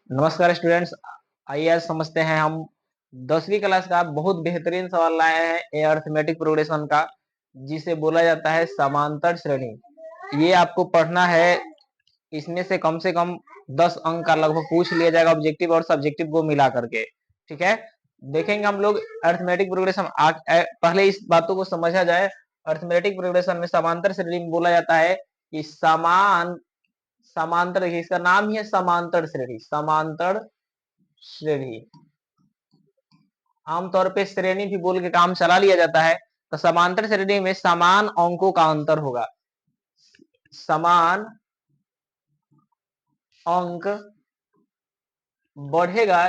नमस्कार स्टूडेंट्स। आइए आज समझते हैं हम 10वीं क्लास का बहुत बेहतरीन सवाल लाए हैं ए अर्थमेटिक प्रोग्रेशन का, जिसे बोला जाता है समांतर श्रेणी। ये आपको पढ़ना है। इसमें से कम 10 अंक का लगभग पूछ लिया जाएगा, ऑब्जेक्टिव और सब्जेक्टिव को मिला करके। ठीक है, देखेंगे हम लोग अर्थमेटिक प्रोग्रेशन। पहले इस बातों को समझा जाए। अर्थमेटिक प्रोग्रेशन में समांतर श्रेणी में बोला जाता है कि समांतर, देखिए इसका नाम ही है समांतर श्रेणी। समांतर श्रेणी आमतौर पे श्रेणी भी बोल के काम चला लिया जाता है। तो समांतर श्रेणी में समान अंकों का अंतर होगा। समान अंक बढ़ेगा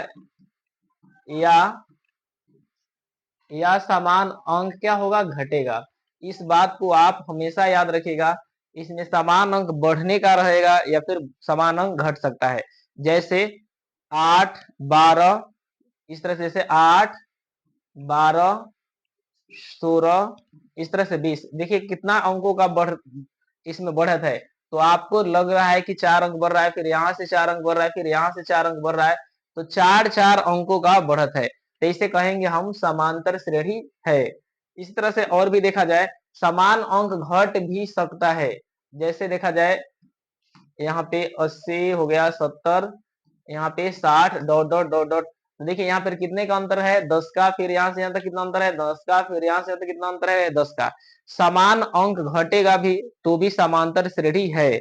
या समान अंक क्या होगा, घटेगा। इस बात को आप हमेशा याद रखिएगा। इसमें समान अंक बढ़ने का रहेगा या फिर समान अंक घट सकता है। जैसे 8 12, इस तरह से, जैसे 8 12 16, इस तरह से 20। देखिए कितना अंकों का इसमें बढ़त है। तो आपको लग रहा है कि 4 अंक बढ़ रहा है, फिर यहाँ से 4 अंक बढ़ रहा है, फिर यहाँ से 4 अंक बढ़ रहा है, तो 4 अंकों का बढ़त है। तो इसे कहेंगे हम समांतर श्रेणी है। इस तरह से और भी देखा जाए, समान अंक घट भी सकता है। जैसे देखा जाए यहाँ पे 80 हो गया, 70, यहाँ पे 60, डॉट डॉट डॉट डॉट। देखिए यहाँ पर कितने का अंतर है, 10 का। फिर यहाँ से यहाँ तक कितना अंतर है, 10 का। फिर यहाँ से यहाँ तक कितना अंतर है, 10 का। समान अंक घटेगा भी तो भी समांतर श्रेणी है।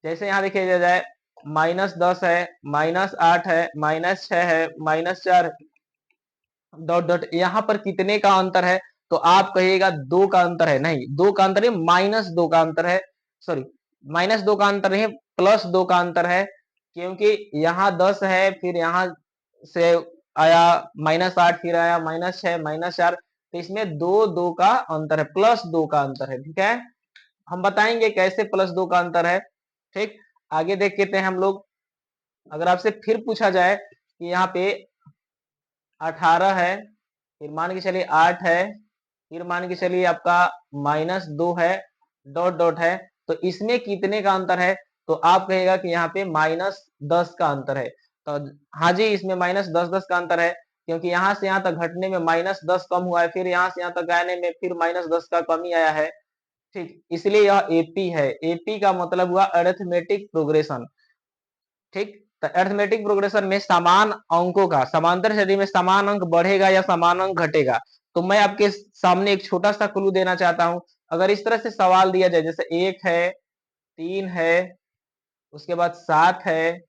जैसे यहाँ देखिए जाए, -10 है, -8 है, -6 है, -4, डॉट डॉट। यहाँ पर कितने का अंतर है, तो आप कहिएगा 2 का अंतर है। नहीं, 2 का अंतर है, -2 का अंतर है। सॉरी, -2 का अंतर नहीं, +2 का अंतर है। क्योंकि यहाँ 10 है, फिर यहाँ से आया -8, फिर आया -6, -4। तो इसमें 2 का अंतर है, +2 का अंतर है। ठीक है, हम बताएंगे कैसे +2 का अंतर है। ठीक, आगे देख लेते हैं हम लोग। अगर आपसे फिर पूछा जाए कि यहाँ पे 18 है, फिर मान के चलिए 8 है, फिर मान के चलिए आपका -2 है, डॉट डॉट है, तो इसमें कितने का अंतर है, तो आप कहेगा कि यहाँ पे -10 का अंतर है। तो हाँ जी, इसमें -10 का अंतर है, क्योंकि यहाँ से यहाँ तक घटने में -10 कम हुआ है, फिर यहाँ से यहाँ तक आने में फिर -10 का कमी आया है। ठीक, इसलिए यह एपी है। एपी का मतलब हुआ अरिथमेटिक प्रोग्रेशन। ठीक, तो अरिथमेटिक प्रोग्रेशन में समान अंकों का, समांतर श्रेणी में समान अंक बढ़ेगा या समान अंक घटेगा। तो मैं आपके सामने एक छोटा सा क्लू देना चाहता हूं। अगर इस तरह से सवाल दिया जाए, जैसे 1 है, 3 है, उसके बाद 7 है,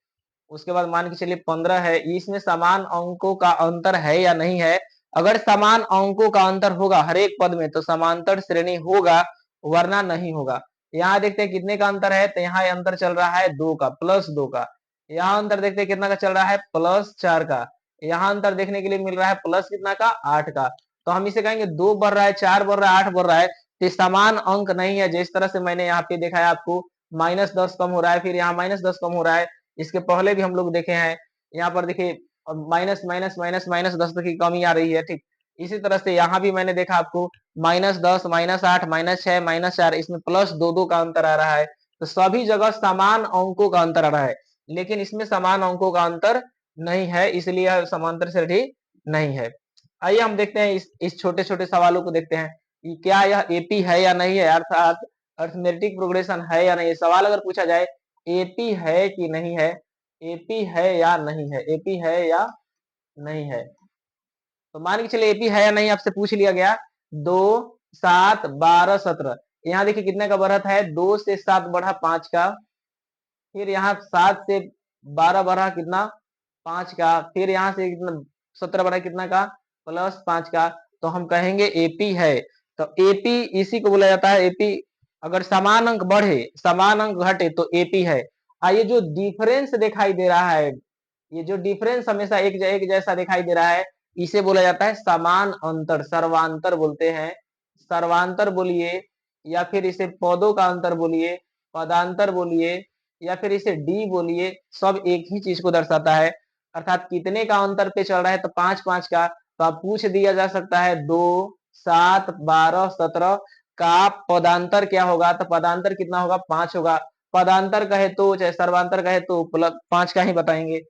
उसके बाद मान के चलिए 15 है, इसमें समान अंकों का अंतर है या नहीं है। अगर समान अंकों का अंतर होगा हर एक पद में तो समांतर श्रेणी होगा, वरना नहीं होगा। यहाँ देखते हैं कितने का अंतर है, तो यहाँ अंतर चल रहा है 2 का, +2 का। यहाँ अंतर देखते हैं कितना का चल रहा है, +4 का। यहाँ अंतर देखने के लिए मिल रहा है प्लस कितना का, 8 का। तो हम इसे कहेंगे 2 बढ़ रहा है, 4 बढ़ रहा है, 8 बढ़ रहा है, तो समान अंक नहीं है। जिस तरह से मैंने यहाँ पे दिखाया आपको, -10 कम हो रहा है, फिर यहाँ -10 कम हो रहा है। इसके पहले भी हम लोग देखे हैं, यहाँ पर देखिए माइनस माइनस माइनस -10 तक की कमी आ रही है। ठीक, इसी तरह से यहाँ भी मैंने देखा आपको -10, -8, -6, -4, इसमें +2 का अंतर आ रहा है। तो सभी जगह समान अंकों का अंतर आ रहा है, लेकिन इसमें समान अंकों का अंतर नहीं है, इसलिए यह समांतर श्रेणी नहीं है। आइए हम देखते हैं इस छोटे छोटे सवालों को देखते हैं कि क्या यह एपी है या नहीं है, अर्थात अर्थमेटिक प्रोग्रेशन है या नहीं। सवाल अगर पूछा जाए एपी है कि नहीं है, एपी है या नहीं है, एपी है या नहीं है, तो मान के चलिए एपी है या नहीं आपसे पूछ लिया गया। 2 7 12 17, यहाँ देखिए कितने का बढ़त है, 2 से 7 बढ़ा 5 का। फिर यहाँ 7 से 12 बढ़ा कितना, 5 का। फिर यहाँ से कितना, 17 बढ़ा कितना का, +5 का। तो हम कहेंगे एपी है। तो एपी इसी को बोला जाता है एपी। अगर समान अंक बढ़े समान अंक घटे तो एपी है। ये जो डिफरेंस दिखाई दे रहा है, ये जो डिफरेंस हमेशा एक जैसा दिखाई दे रहा है, इसे बोला जाता है समान अंतर, सर्वांतर बोलते हैं। सर्वांतर बोलिए, या फिर इसे पदों का अंतर बोलिए, पदांतर बोलिए, या फिर इसे डी बोलिए, सब एक ही चीज को दर्शाता है। अर्थात कितने का अंतर पे चल रहा है, तो 5 5 का। तो आप पूछ दिया जा सकता है 2 7 12 17 का पदांतर क्या होगा, तो पदांतर कितना होगा, 5 होगा। पदांतर कहे तो चाहे सर्वांतर कहे तो 5 का ही बताएंगे।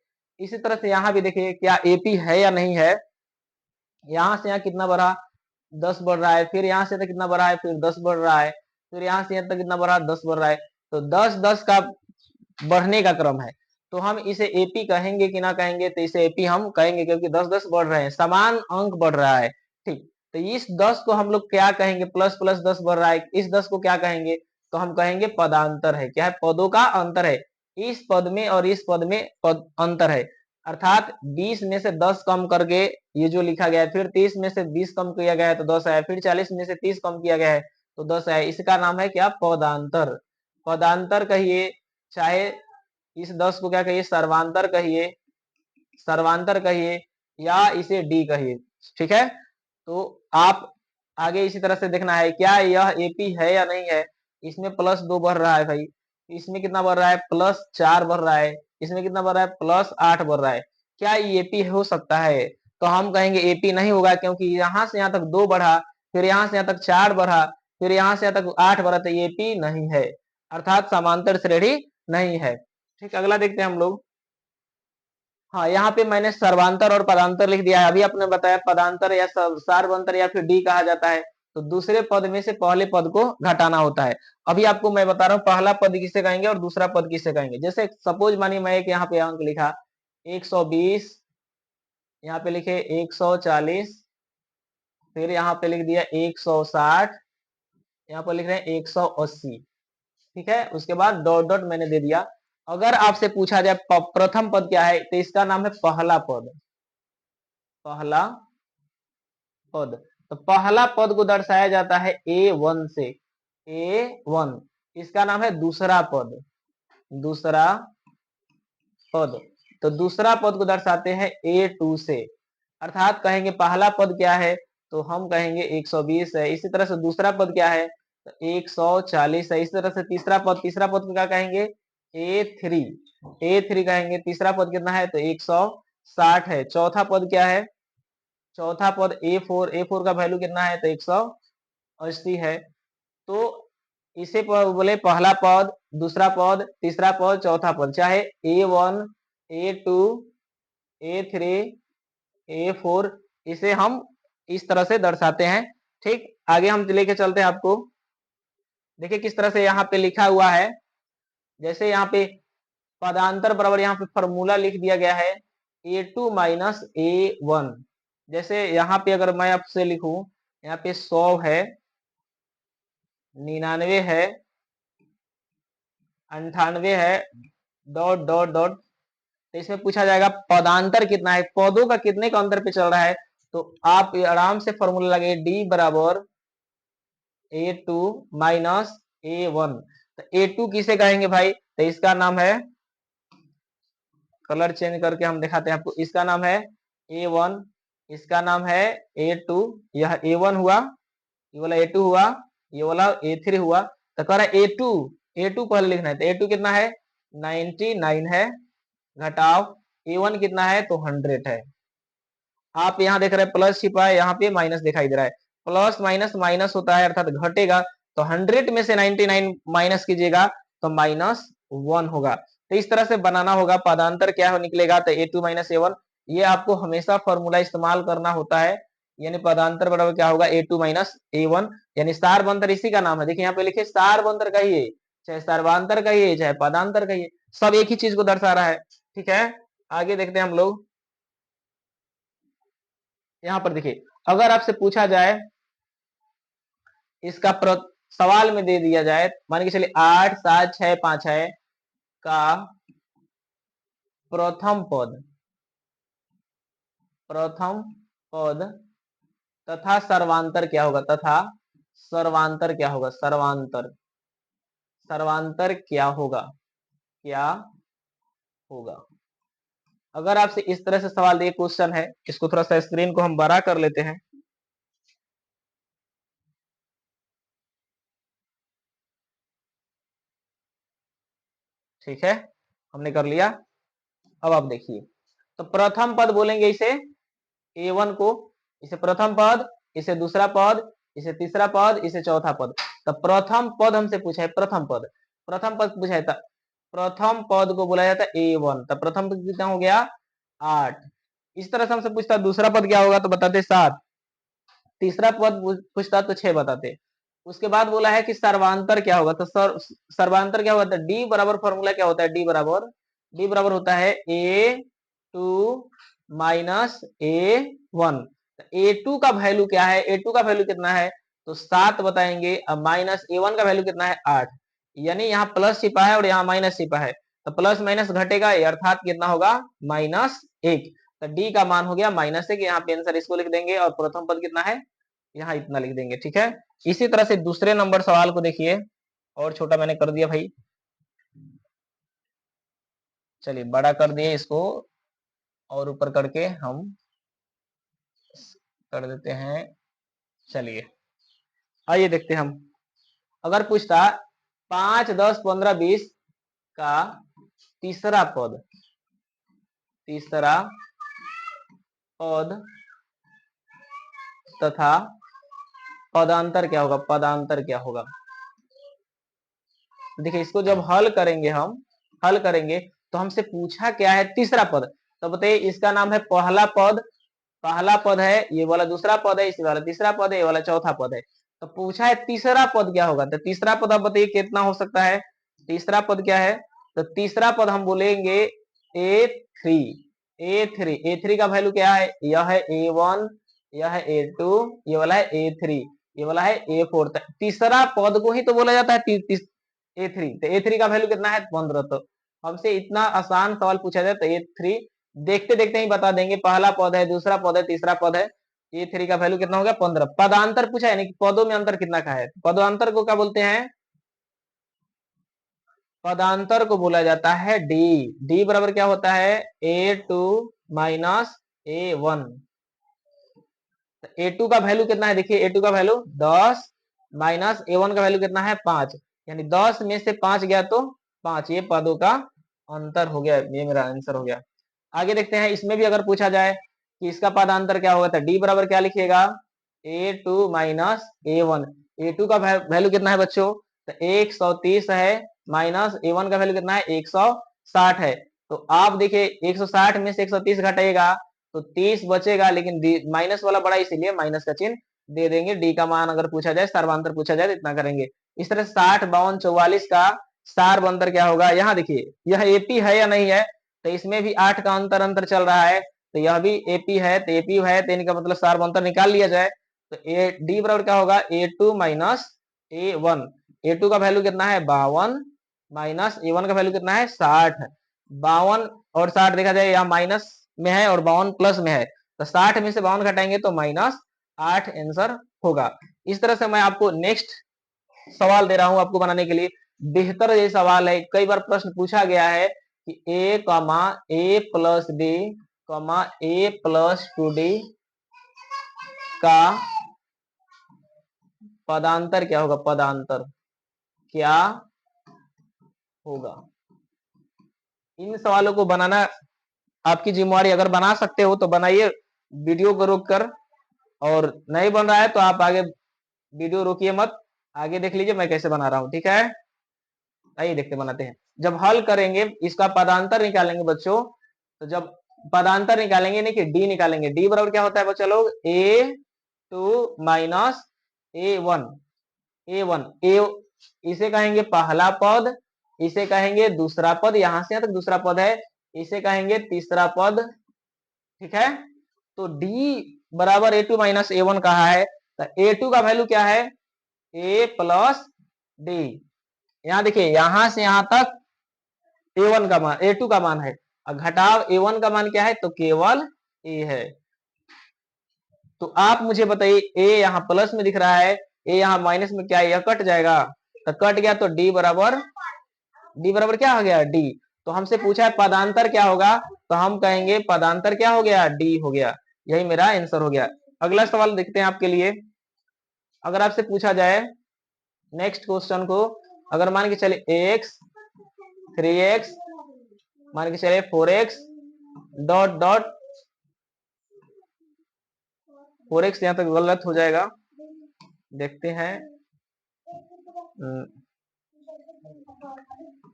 इसी तरह से यहाँ भी देखिए क्या एपी है या नहीं है। यहाँ से यहाँ कितना बढ़ा, 10 बढ़ रहा है, फिर यहाँ से तक कितना बढ़ा है, फिर 10 बढ़ रहा है, फिर यहाँ से यहाँ तक कितना बढ़ा, 10 बढ़ रहा है। तो 10 10 का बढ़ने का क्रम है, तो हम इसे एपी कहेंगे कि ना कहेंगे, तो इसे एपी हम कहेंगे क्योंकि 10 10 बढ़ रहे हैं, समान अंक बढ़ रहा है। ठीक, तो इस 10 को हम लोग क्या कहेंगे, प्लस प्लस 10 बढ़ रहा है, इस 10 को क्या कहेंगे, तो हम कहेंगे पदांतर है। क्या है, पदों का अंतर है, इस पद में और इस पद में पद अंतर है। अर्थात 20 में से 10 कम करके ये जो लिखा गया है, फिर 30 में से 20 कम किया गया है तो 10 आया, फिर 40 में से 30 कम किया गया है तो 10 आया, इसका नाम है क्या, पदांतर। पदांतर कहिए, चाहे इस 10 को क्या कहिए, सर्वांतर कहिए, सर्वांतर कहिए, या इसे डी कहिए। ठीक है, तो आप आगे इसी तरह से देखना है क्या यह एपी है या नहीं है। इसमें प्लस 2 बढ़ रहा है भाई, इसमें कितना बढ़ रहा है, प्लस 4 बढ़ रहा है, इसमें कितना बढ़ रहा है, प्लस 8 बढ़ रहा है। क्या ये एपी हो सकता है, तो हम कहेंगे एपी नहीं होगा, क्योंकि यहां से यहां तक 2 बढ़ा, फिर यहां से यहां तक 4 बढ़ा, फिर यहां से यहां तक 8 बढ़ा, तो ये एपी नहीं है, अर्थात समांतर श्रेणी नहीं है। ठीक, अगला देखते हैं हम लोग। हाँ, यहाँ पे मैंने सर्वांतर और पदांतर लिख दिया है। अभी आपने बताया पदांतर या सार्वंतर या फिर डी कहा जाता है, तो दूसरे पद में से पहले पद को घटाना होता है। अभी आपको मैं बता रहा हूँ पहला पद किसे कहेंगे और दूसरा पद किसे कहेंगे। जैसे सपोज मानिए मैं एक यहाँ पे अंक लिखा 120, यहाँ पे लिखे 140, फिर यहाँ पे लिख दिया 160, यहाँ पर लिख रहे हैं 180। ठीक है, उसके बाद डॉट डॉट मैंने दे दिया। अगर आपसे पूछा जाए प्रथम पद क्या है, तो इसका नाम है पहला पद। पहला पद, तो पहला पद को दर्शाया जाता है A1 से, A1। इसका नाम है दूसरा पद, दूसरा पद, तो दूसरा पद को दर्शाते हैं A2 से। अर्थात कहेंगे पहला पद क्या है, तो हम कहेंगे 120 है। इसी तरह से दूसरा पद क्या है, तो 140 है। इसी तरह से तीसरा पद को क्या कहेंगे, A3, A3 कहेंगे। तीसरा पद कितना है, तो 160 है। चौथा पद क्या है, चौथा पद A4, A4 का वैल्यू कितना है, तो 180 है। तो इसे बोले पहला पद, दूसरा पद, तीसरा पद, चौथा पद, चाहे A1, A2, A3, A4, इसे हम इस तरह से दर्शाते हैं। ठीक, आगे हम लेके चलते हैं आपको। देखिए किस तरह से यहाँ पे लिखा हुआ है। जैसे यहाँ पे पदांतर बराबर यहाँ पे फॉर्मूला लिख दिया गया है A2 माइनस A1। जैसे यहाँ पे अगर मैं आपसे लिखूं, यहाँ पे 100 है, 99 है, 98 है, डॉट डॉट डॉट, तो इसमें पूछा जाएगा पदांतर कितना है, पदों का कितने का अंतर पे चल रहा है। तो आप आराम से फॉर्मूला लगे डी बराबर A2 माइनस A1। तो A2 किसे कहेंगे भाई, तो इसका नाम है, कलर चेंज करके हम दिखाते हैं आपको, इसका नाम है A1, इसका नाम है A2। यह A1 हुआ, ये वाला A2 हुआ, ये वाला A3 हुआ। तो कह रहा है A2, A2 पहले लिखना है, तो A2 कितना है, 99 है, घटाव A1 कितना है, तो 100 है। आप यहाँ देख रहे हैं प्लस छिपा है, यहाँ पे माइनस दिखाई दे रहा है। प्लस माइनस माइनस होता है, अर्थात घटेगा, तो 100 में से 99 माइनस कीजिएगा तो -1 होगा। तो इस तरह से बनाना होगा। पदांतर क्या हो निकलेगा, तो A2 माइनस A1। ये आपको हमेशा फॉर्मूला इस्तेमाल करना होता है, यानी पदांतर बराबर क्या होगा, A2 माइनस A1, यानी सारवंतर इसी का नाम है। देखिए यहाँ पे लिखे सारवंतर कहिए, चाहे सर्वांतर कहिए, चाहे पदांतर कहिए, सब एक ही चीज को दर्शा रहा है। ठीक है, आगे देखते हैं हम लोग। यहाँ पर देखिए, अगर आपसे पूछा जाए, इसका सवाल में दे दिया जाए, मान के चलिए 8 7 6 5 है का प्रथम पद, प्रथम पद तथा सर्वांतर क्या होगा, तथा सर्वांतर क्या होगा, सर्वांतर, सर्वांतर क्या होगा, क्या होगा। अगर आपसे इस तरह से सवाल दिए, क्वेश्चन है, इसको थोड़ा सा स्क्रीन को हम बड़ा कर लेते हैं। ठीक है, हमने कर लिया। अब आप देखिए, तो प्रथम पद बोलेंगे इसे A1 को, इसे प्रथम पद, इसे दूसरा पद, इसे तीसरा पद, इसे चौथा पद। तो प्रथम पद हमसे पूछा है, प्रथम पद, प्रथम पद पूछा है, प्रथम पद को बोला जाता है A1। तो प्रथम पद कितना हो गया, 8। इस तरह से हमसे पूछता दूसरा पद क्या होगा तो बताते 7। तीसरा पद पूछता तो 6 बताते। उसके बाद बोला है कि सर्वांतर क्या होगा, तो सर्वांतर क्या होता है, डी बराबर फॉर्मूला क्या होता है, डी बराबर होता है A2 माइनस A1। A2 का वैल्यू क्या है, A2 का वैल्यू कितना है तो 7 बताएंगे। अब माइनस A1 का वैल्यू कितना है 8, यानी यहाँ प्लस छिपा है और यहाँ माइनस छिपा है, तो प्लस माइनस घटेगा, अर्थात कितना होगा -1। तो डी का मान हो गया -1। यहाँ पे आंसर इसको लिख देंगे और प्रथम पद कितना है यहाँ इतना लिख देंगे। ठीक है, इसी तरह से दूसरे नंबर सवाल को देखिए, और छोटा मैंने कर दिया भाई, चलिए बड़ा कर दिए इसको और ऊपर करके हम कर देते हैं। चलिए आइए देखते हैं हम, अगर पूछता 5, 10, 15, 20 का तीसरा पद तथा पदांतर क्या होगा, देखिए इसको जब हल करेंगे तो हमसे पूछा क्या है तीसरा पद, तो बताइए इसका नाम है पहला पद है, ये वाला दूसरा पद है, इस वाला तीसरा पद है, ये वाला चौथा पद है। तो पूछा है तीसरा पद क्या होगा, तो तीसरा पद आप बताइए कितना हो सकता है, तीसरा पद क्या है, तो तीसरा पद हम बोलेंगे A3। A3 का वैल्यू क्या है, यह है A1, यह है A2, ये वाला है A3, ये वाला है A4। तीसरा पद को ही तो बोला जाता है A3। तो A3 का वैल्यू कितना है 15। तो हमसे इतना आसान सवाल पूछा जाए तो A3 देखते देखते ही बता देंगे, पहला पद है, दूसरा पद है, तीसरा पद है। A3 का वैल्यू कितना हो गया 15। पदांतर पूछा है, पदों में अंतर कितना का है, पदांतर को क्या बोलते हैं, पदांतर को बोला जाता है डी बराबर क्या होता है A2 माइनस A1। A2 का वैल्यू कितना है, देखिए A2 का वैल्यू 10 माइनस A1 का वैल्यू कितना है 5, यानी 10 में से 5 गया तो 5, ये पदों का अंतर हो गया, ये मेरा आंसर हो गया। आगे देखते हैं, इसमें भी अगर पूछा जाए कि इसका पदांतर क्या होगा, तो डी बराबर क्या लिखिएगा A2 माइनस A1। A2 का वैल्यू कितना है बच्चों, तो 130 है, माइनस A1 का वैल्यू कितना है 160 है। तो आप देखिए 160 में से 130 घटेगा तो 30 बचेगा, लेकिन माइनस वाला बड़ा, इसीलिए माइनस का चिन्ह दे देंगे। डी का मान अगर पूछा जाए, सर्वांतर पूछा जाए तो इतना करेंगे। इस तरह 60, 52, 44 का सार्वंतर क्या होगा, यहाँ देखिए यह एपी है या नहीं है, तो इसमें भी 8 का अंतर चल रहा है, तो यह भी एपी है, तो एपी है तो इनका मतलब सार्वंतर निकाल लिया जाए। तो ए डी बराबर क्या होगा A2 माइनस A1। A2 का वैल्यू कितना है 52 माइनस A1 का वैल्यू कितना है 60। 52 और 60 देखा जाए यहाँ माइनस में है और 52 प्लस में है, तो 60 में से 52 घटाएंगे तो -8 आंसर होगा। इस तरह से मैं आपको नेक्स्ट सवाल दे रहा हूं आपको बनाने के लिए। बेहतर ये सवाल है, कई बार प्रश्न पूछा गया है कि A प्लस डी A+2D का पदांतर क्या होगा, पदांतर क्या होगा। इन सवालों को बनाना आपकी जिम्मेवारी, अगर बना सकते हो तो बनाइए वीडियो को रोक कर, और नहीं बन रहा है तो आप आगे वीडियो रोकिए मत, आगे देख लीजिए मैं कैसे बना रहा हूं। ठीक है, आइए देखते बनाते हैं। जब हल करेंगे इसका पदांतर निकालेंगे बच्चों, तो जब पदांतर निकालेंगे नहीं कि डी निकालेंगे, डी बराबर क्या होता है बच्चों लोग A2 माइनस A1। इसे कहेंगे पहला पद, इसे कहेंगे दूसरा पद, यहां से यहां तक दूसरा पद है, इसे कहेंगे तीसरा पद। ठीक है, तो D बराबर A2 माइनस A1 कहा है, तो A2 का वैल्यू क्या है A+D। यहाँ देखिए यहां से यहां तक A1 का मान A2 का मान है, और घटाव A1 का मान क्या है तो केवल A है। तो आप मुझे बताइए A यहाँ प्लस में दिख रहा है, A यहाँ माइनस में, क्या यह कट जाएगा, तो कट गया तो D बराबर क्या हो गया D। तो हमसे पूछा है पदांतर क्या होगा, तो हम कहेंगे पदांतर क्या हो गया D हो गया, यही मेरा आंसर हो गया। अगला सवाल देखते हैं आपके लिए। अगर आपसे पूछा जाए नेक्स्ट क्वेश्चन को, अगर मान के चले x 3x मान के चले 4x डॉट डॉट 4x यहाँ तक गलत हो जाएगा, देखते हैं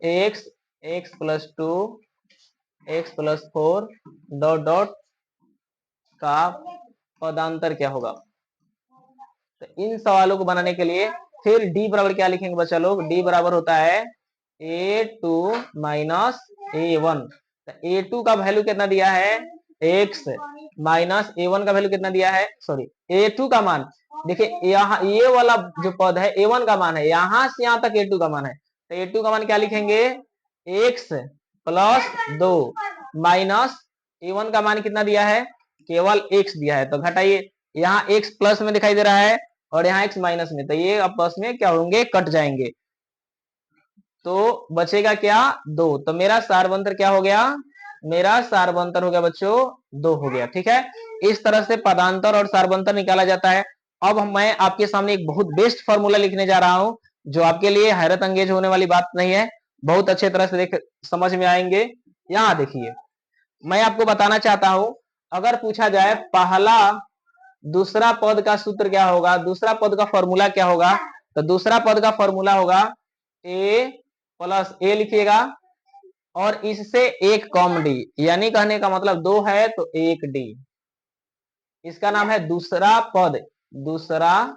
x x+2 x plus 4 dot dot का पदांतर क्या होगा। तो इन सवालों को बनाने के लिए फिर d बराबर क्या लिखेंगे बच्चा लोग, d बराबर होता है a2 माइनस a1। तो a2 का वैल्यू कितना दिया है x माइनस a1 का वैल्यू कितना दिया है, सॉरी a2 का मान देखिए यहाँ ये वाला जो पद है a1 का मान है, यहां से यहां तक a2 का मान है। तो a2 का मान क्या लिखेंगे x प्लस 2 माइनस a1 का मान कितना दिया है, केवल x दिया है। तो घटाइए, यहाँ x प्लस में दिखाई दे रहा है और यहाँ x माइनस में, तो ये आपस में क्या होंगे, कट जाएंगे। तो बचेगा क्या 2। तो मेरा सारवंतर क्या हो गया, मेरा सारवंतर हो गया बच्चों 2 हो गया। ठीक है, इस तरह से पदांतर और सारवंतर निकाला जाता है। अब मैं आपके सामने एक बहुत बेस्ट फॉर्मूला लिखने जा रहा हूं, जो आपके लिए हैरत अंगेज होने वाली बात नहीं है, बहुत अच्छे तरह से देख समझ में आएंगे। यहाँ देखिए, मैं आपको बताना चाहता हूं, अगर पूछा जाए पहला दूसरा पद का सूत्र क्या होगा, दूसरा पद का फॉर्मूला क्या होगा, तो दूसरा पद का फॉर्मूला होगा a प्लस a लिखिएगा और इससे एक कॉम डी, यानी कहने का मतलब 2 है तो 1 डी, इसका नाम है दूसरा पद। दूसरा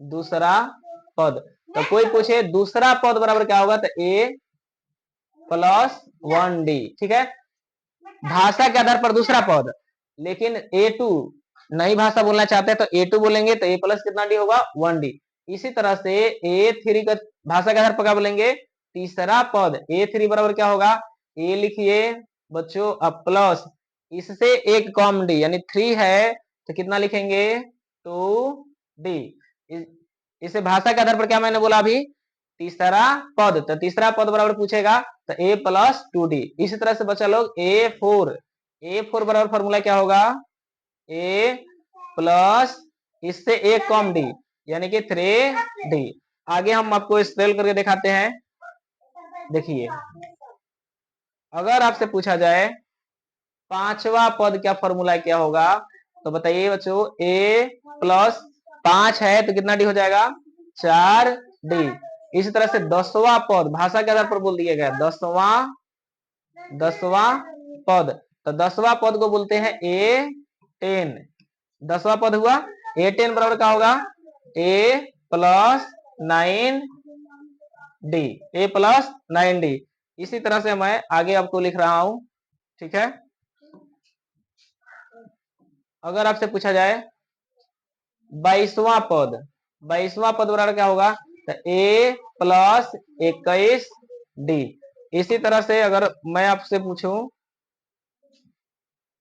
दूसरा पद। तो कोई पूछे दूसरा पद बराबर क्या होगा, तो a प्लस 1 डी। ठीक है, भाषा के आधार पर दूसरा पद, लेकिन a2 नई भाषा बोलना चाहते हैं तो a2 बोलेंगे, तो a प्लस कितना डी होगा 1 डी। इसी तरह से a3 का भाषा के आधार पर क्या बोलेंगे, तीसरा पद a3 बराबर क्या होगा, a लिखिए बच्चों अब प्लस इससे एक कॉम डी, यानी 3 है तो कितना लिखेंगे 2d। इसे भाषा के आधार पर क्या मैंने बोला अभी, तीसरा पद, तो तीसरा पद बराबर पूछेगा तो a प्लस 2d। इसी तरह से बच्चा लोग a4 बराबर फॉर्मूला क्या होगा, a प्लस इससे एक कॉम डी, यानी कि 3d। आगे हम आपको स्पेल करके दिखाते हैं। देखिए, अगर आपसे पूछा जाए पांचवा पद क्या फॉर्मूला क्या होगा, तो बताइए बच्चों, a प्लस 5 है तो कितना डी हो जाएगा 4d। इसी तरह से 10वां पद भाषा के आधार पर बोल दिया गया, 10वां पद, तो 10वां पद को बोलते हैं a10। 10वां पद हुआ a10 बराबर क्या होगा, a plus 9d, a plus 9d। इसी तरह से मैं आगे आपको लिख रहा हूं। ठीक है, अगर आपसे पूछा जाए 22वां पद, 22वां पद बराबर क्या होगा, तो a प्लस 21d। इसी तरह से अगर मैं आपसे पूछूं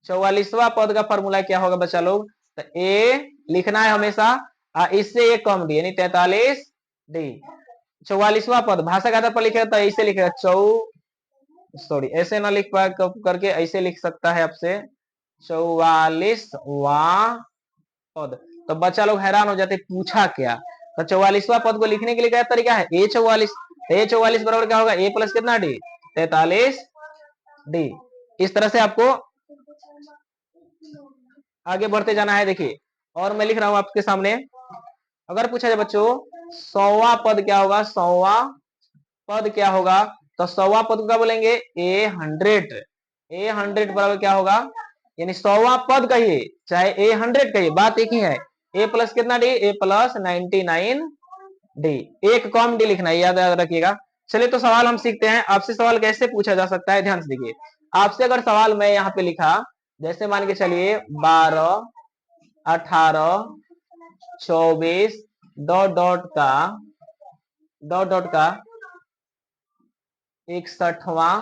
44वां पद का फॉर्मूला क्या होगा बच्चा लोग, तो a लिखना है हमेशा इससे एक कम डी, यानी 43d। 44वां पद भाषा के आधार पर लिखेगा तो ऐसे लिखेगा सॉरी ऐसे ना लिख पा करके ऐसे लिख सकता है आपसे 44वां पद। तो बच्चा लोग हैरान हो जाते पूछा क्या, तो 44वां पद को लिखने के लिए क्या तरीका है, a44 बराबर क्या होगा, a प्लस कितना डी 43d। इस तरह से आपको आगे बढ़ते जाना है। देखिए, और मैं लिख रहा हूं आपके सामने, अगर पूछा जाए बच्चों 100वां पद क्या होगा, 100वां पद क्या होगा, तो 100वां पद को क्या बोलेंगे a100 बराबर क्या होगा, यानी 100वां पद कहिए चाहे a100 कहिए, बात एक ही है। a प्लस कितना डी, a प्लस 99d। एक कॉम डी लिखना है, याद रखिएगा। चलिए तो सवाल हम सीखते हैं। आपसे सवाल कैसे पूछा जा सकता है, ध्यान से देखिए। आपसे अगर सवाल मैं यहाँ पे लिखा, जैसे मान के चलिए 12 18 24 डॉट डॉट का 61वां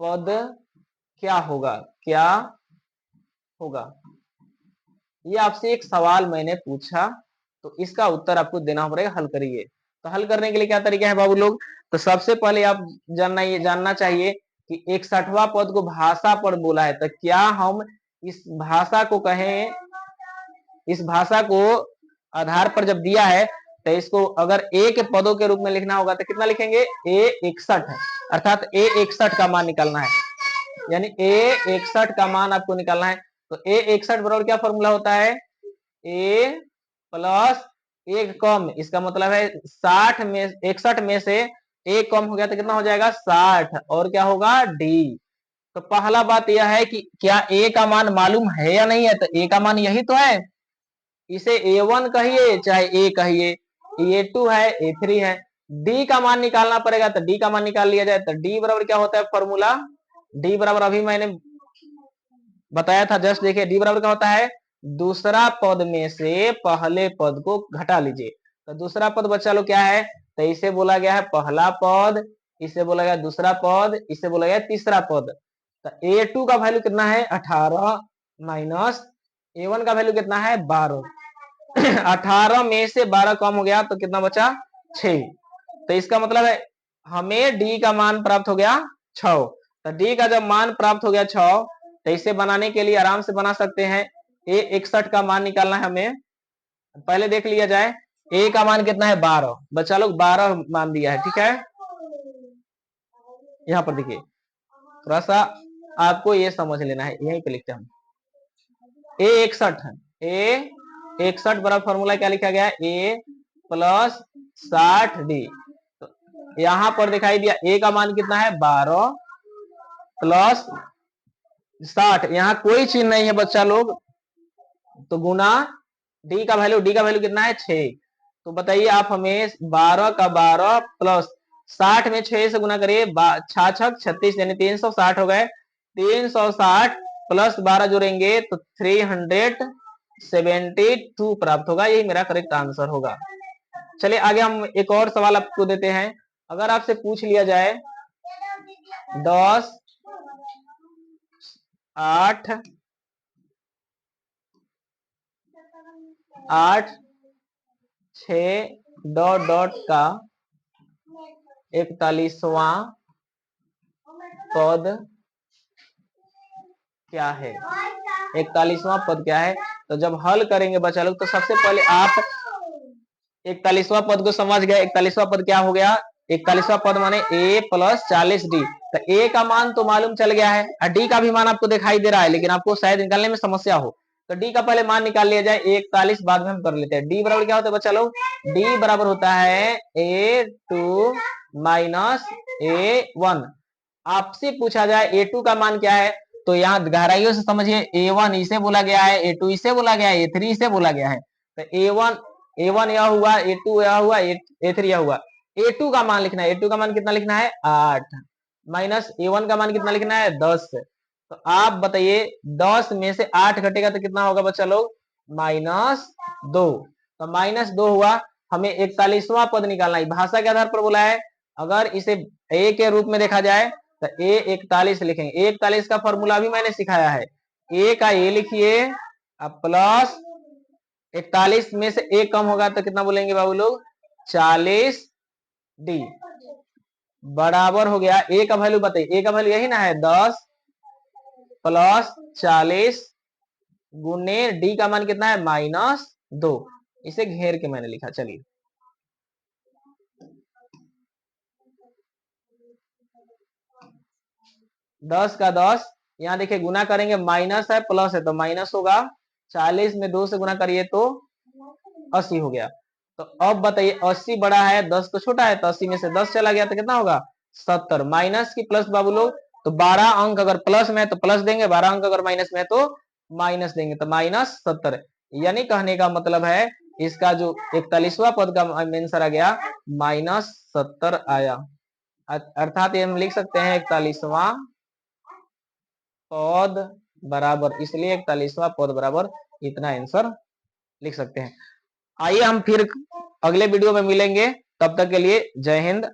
पद क्या होगा, क्या होगा। ये आपसे एक सवाल मैंने पूछा, तो इसका उत्तर आपको देना पड़ेगा, हल करिए। तो हल करने के लिए क्या तरीका है बाबू लोग, तो सबसे पहले आप जानना चाहिए कि 61वां पद को भाषा पर बोला है, तो क्या हम इस भाषा को कहें, इस भाषा को आधार पर जब दिया है तो इसको अगर a के पदों के रूप में लिखना होगा तो कितना लिखेंगे a61, अर्थात a61 का मान निकालना है, यानी a61 का मान आपको निकालना है। तो a61 बराबर क्या फॉर्मूला होता है, a प्लस एक कम, इसका मतलब है 61 में से ए कम हो गया तो कितना हो जाएगा 60 और क्या होगा डी। तो पहला बात यह है कि क्या ए का मान मालूम है या नहीं है, तो ए का मान यही तो है, इसे A1 कहिए चाहे ए कहिए, A2 है A3 है। डी का मान निकालना पड़ेगा, तो डी का मान निकाल लिया जाए। तो डी बराबर क्या होता है फॉर्मूला, डी बराबर अभी मैंने बताया था जस्ट, देखिए डी बराबर क्या होता है, दूसरा पद में से पहले पद को घटा लीजिए। तो दूसरा पद बच्चा लोग क्या है, तो इसे बोला गया है पहला पद, इसे बोला गया दूसरा पद, इसे बोला गया तीसरा पद। तो A2 का वैल्यू कितना है 18 माइनस A1 का वैल्यू कितना है 12। 18 में से 12 कम हो गया तो कितना बचा 6। तो इसका मतलब है हमें डी का मान प्राप्त हो गया 6। तो डी का जब मान प्राप्त हो गया 6, तो इसे बनाने के लिए आराम से बना सकते हैं। A61 का मान निकालना है हमें, पहले देख लिया जाए। ए का मान कितना है 12, बच्चा लोग 12 मान दिया है, ठीक है। यहाँ पर देखिए थोड़ा सा आपको ये समझ लेना है, यहीं पे लिखते हैं हम A61 है, A61 बराबर फॉर्मूला क्या लिखा गया है, A प्लस 60D। तो यहाँ पर दिखाई दिया ए का मान कितना है 12 प्लस 60, यहाँ कोई चीज नहीं है बच्चा लोग, तो गुना डी का वैल्यू कितना है 6। तो बताइए आप हमें 12 का 12 प्लस 60 में 6 से गुना करिए, 6 36 यानी 360 हो गए। 360 प्लस 12 जोड़ेंगे तो 372 प्राप्त होगा, यही मेरा करेक्ट आंसर होगा। चलिए आगे हम एक और सवाल आपको देते हैं। अगर आपसे पूछ लिया जाए 10 8 6 डॉट डॉट का 41वां पद क्या है, 41वां पद क्या है। तो जब हल करेंगे बच्चा लोग, तो सबसे पहले आप 41वां पद को समझ गए। 41वां पद क्या हो गया, 41वां पद माने a प्लस 40D। तो a का मान तो मालूम चल गया है और d का भी मान आपको दिखाई दे रहा है, लेकिन आपको शायद निकालने में समस्या हो, तो d का पहले मान निकाल लिया जाए। 41 बाद में हम कर लेते हैं। d बराबर क्या होता है बच्चा लोग, d बराबर होता है A2 माइनस A1। आपसे पूछा जाए A2 का मान क्या है, तो यहाँ गहराइयों से समझिए, A1 इसे बोला गया है, A2 इसे बोला गया है, A3 इसे बोला गया है। तो A1 यह हुआ, A2 यह हुआ, A3 यह हुआ। A2 का मान लिखना है, A2 का मान कितना लिखना है 8 माइनस A1 का मान कितना लिखना है 10। तो आप बताइए 10 में से 8 घटेगा तो कितना होगा बच्चा लोग, -2। तो -2 हुआ। हमें 41वां पद निकालना है, भाषा के आधार पर बोला है। अगर इसे a के रूप में देखा जाए तो A41 लिखेंगे। A41 का फॉर्मूला भी मैंने सिखाया है, a का a लिखिए प्लस 41 में से a कम होगा तो कितना बोलेंगे बाबू लोग 40D बराबर हो गया। a का वैल्यू बताइए, a का वैल्यू यही ना है 10 प्लस 40 गुने d का मान कितना है -2। इसे घेर के मैंने लिखा। चलिए 10 का 10, यहाँ देखिए गुना करेंगे, माइनस है प्लस है तो माइनस होगा। 40 में 2 से गुना करिए तो 80 हो गया। तो अब बताइए 80 बड़ा है 10 तो छोटा है, तो 80 में से 10 चला गया तो कितना होगा 70। माइनस की प्लस बाबू लोग, तो 12 अंक अगर प्लस में है तो प्लस देंगे, 12 अंक अगर माइनस में है तो माइनस देंगे, तो -70। यानी कहने का मतलब है इसका जो 41वां पद का आंसर आ गया -70 आया। अर्थात ये हम लिख सकते हैं 41वां पद बराबर, इसलिए 41वां पद बराबर इतना आंसर लिख सकते हैं। आइए हम फिर अगले वीडियो में मिलेंगे, तब तक के लिए जय हिंद।